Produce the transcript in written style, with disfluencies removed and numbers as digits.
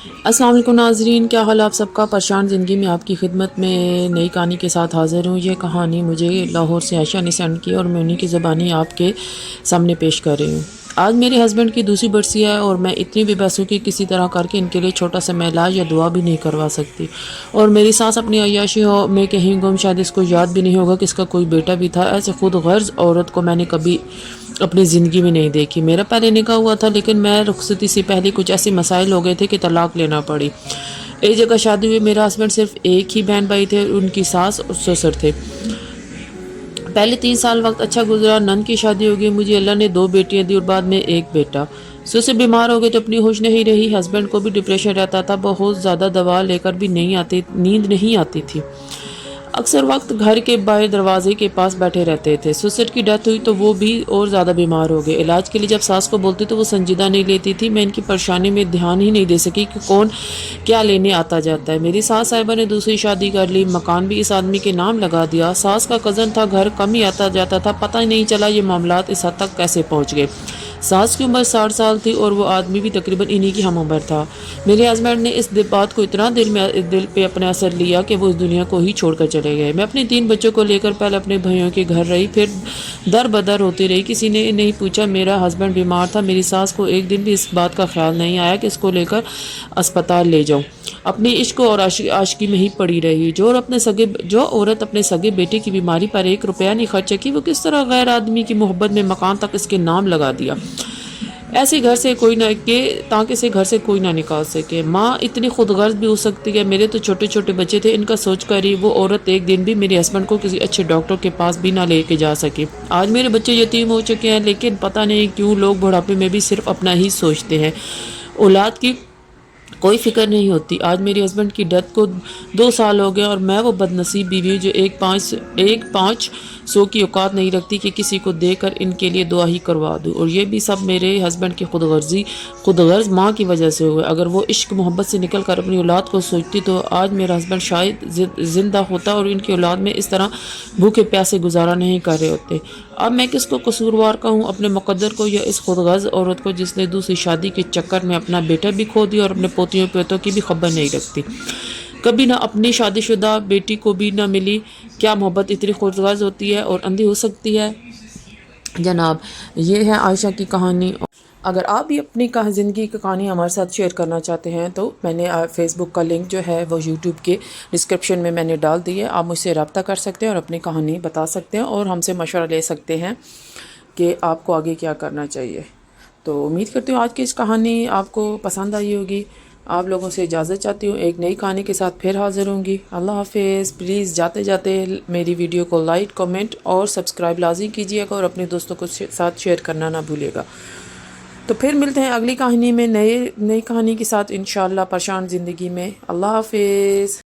السلام علیکم ناظرین، کیا حال آپ سب کا؟ پریشان زندگی میں آپ کی خدمت میں نئی کہانی کے ساتھ حاضر ہوں۔ یہ کہانی مجھے لاہور سے عائشہ نے سینڈ کی اور میں انہی کی زبانی آپ کے سامنے پیش کر رہی ہوں۔ آج میرے ہسبینڈ کی دوسری برسی ہے اور میں اتنی بھی بحث ہوں کہ کسی طرح کر کے ان کے لیے چھوٹا سا میں علاج یا دعا بھی نہیں کروا سکتی، اور میری سانس اپنی عیاشی میں کہیں گم، شاید اس کو یاد بھی نہیں ہوگا کہ اس کا کوئی بیٹا بھی تھا۔ ایسے خود غرض عورت کو میں نے کبھی اپنی زندگی میں نہیں دیکھی۔ میرا پہلے نکاح ہوا تھا، لیکن میں رخصتی سے پہلے کچھ ایسے مسائل ہو گئے تھے کہ طلاق لینا پڑی۔ ایک جگہ شادی ہوئی، میرا ہسبینڈ صرف ایک ہی بہن بھائی تھے، ان کی ساس اور سسر تھے۔ پہلے 3 سال وقت اچھا گزرا، نند کی شادی ہو گئی، مجھے اللہ نے 2 بیٹیاں دی اور بعد میں ایک بیٹا۔ سسر بیمار ہو گئے تو اپنی ہوش نہیں رہی، ہسبینڈ کو بھی ڈپریشن رہتا تھا، بہت زیادہ دوا لے کر بھی نیند نہیں آتی تھی۔ اکثر وقت گھر کے باہر دروازے کے پاس بیٹھے رہتے تھے۔ سسر کی ڈیتھ ہوئی تو وہ بھی اور زیادہ بیمار ہو گئے۔ علاج کے لیے جب ساس کو بولتی تو وہ سنجیدہ نہیں لیتی تھی۔ میں ان کی پریشانی میں دھیان ہی نہیں دے سکی کہ کون کیا لینے آتا جاتا ہے۔ میری ساس صاحبہ نے دوسری شادی کر لی، مکان بھی اس آدمی کے نام لگا دیا۔ ساس کا کزن تھا، گھر کم ہی آتا جاتا تھا، پتہ ہی نہیں چلا یہ معاملات اس حد تک کیسے پہنچ گئے۔ ساس کی عمر 60 سال تھی اور وہ آدمی بھی تقریباً انہی کی ہم عمر تھا۔ میرے ہسبینڈ نے اس بات کو اتنا دل پہ اپنے اثر لیا کہ وہ اس دنیا کو ہی چھوڑ کر چلے گئے۔ میں اپنے 3 بچوں کو لے کر پہلے اپنے بھائیوں کے گھر رہی، پھر در بدر ہوتی رہی۔ کسی نے نہیں پوچھا میرا ہسبینڈ بیمار تھا۔ میری ساس کو ایک دن بھی اس بات کا خیال نہیں آیا کہ اس کو لے کر اسپتال لے جاؤں۔ اپنی عشق اور عاشقی میں ہی پڑی رہی۔ جو عورت اپنے سگے بیٹے کی بیماری پر 1 روپیہ نہیں خرچ کی، وہ کس طرح غیر آدمی کی محبت میں مکان تک اس کے نام لگا دیا، ایسے گھر سے کوئی نہ کہ تاکہ سے گھر سے کوئی نہ نکال سکے۔ ماں اتنی خود غرض بھی ہو سکتی ہے؟ میرے تو چھوٹے چھوٹے بچے تھے، ان کا سوچ کر ہی وہ عورت ایک دن بھی میرے ہسبینڈ کو کسی اچھے ڈاکٹر کے پاس بھی نہ لے کے جا سکی۔ آج میرے بچے یتیم ہو چکے ہیں، لیکن پتہ نہیں کیوں لوگ بڑھاپے میں بھی صرف اپنا ہی سوچتے ہیں، اولاد کی کوئی فکر نہیں ہوتی۔ آج میرے ہسبینڈ کی ڈیتھ کو 2 سال ہو گئے اور میں وہ بد نصیب بیوی جو ایک 500 کی اوقات نہیں رکھتی کہ کسی کو دے کر ان کے لیے دعا ہی کروا دوں، اور یہ بھی سب میرے ہسبینڈ کی خود غرض ماں کی وجہ سے ہوئے۔ اگر وہ عشق محبت سے نکل کر اپنی اولاد کو سوچتی تو آج میرا ہسبینڈ شاید زندہ ہوتا اور ان کی اولاد میں اس طرح بھوکے پیاسے گزارا نہیں کر رہے ہوتے۔ اب میں کس کو قصوروار کہوں، اپنے مقدر کو یا اس خود غرض عورت کو جس نے دوسری شادی کے چکر میں اپنا بیٹا بھی کھو دیا اور اپنے پوتیوں پیتوں کی بھی خبر نہیں رکھتی، کبھی نہ اپنی شادی شدہ بیٹی کو بھی نہ ملی۔ کیا محبت اتنی خود غرض ہوتی ہے اور اندھی ہو سکتی ہے؟ جناب، یہ ہے عائشہ کی کہانی۔ اگر آپ بھی اپنی زندگی کی کہانی ہمارے ساتھ شیئر کرنا چاہتے ہیں تو میں نے فیس بک کا لنک جو ہے وہ یوٹیوب کے ڈسکرپشن میں نے ڈال دی ہے، آپ مجھ سے رابطہ کر سکتے ہیں اور اپنی کہانی بتا سکتے ہیں اور ہم سے مشورہ لے سکتے ہیں کہ آپ کو آگے کیا کرنا چاہیے۔ تو امید کرتی ہوں آج کی اس کہانی آپ کو پسند آئی ہوگی۔ آپ لوگوں سے اجازت چاہتی ہوں، ایک نئی کہانی کے ساتھ پھر حاضر ہوں گی۔ اللہ حافظ۔ پلیز جاتے جاتے میری ویڈیو کو لائک، کمنٹ اور سبسکرائب لازمی کیجیے گا اور اپنے دوستوں کو ساتھ شیئر کرنا نہ بھولیے گا۔ تو پھر ملتے ہیں اگلی کہانی میں نئی کہانی کے ساتھ انشاءاللہ پریشان زندگی میں۔ اللہ حافظ۔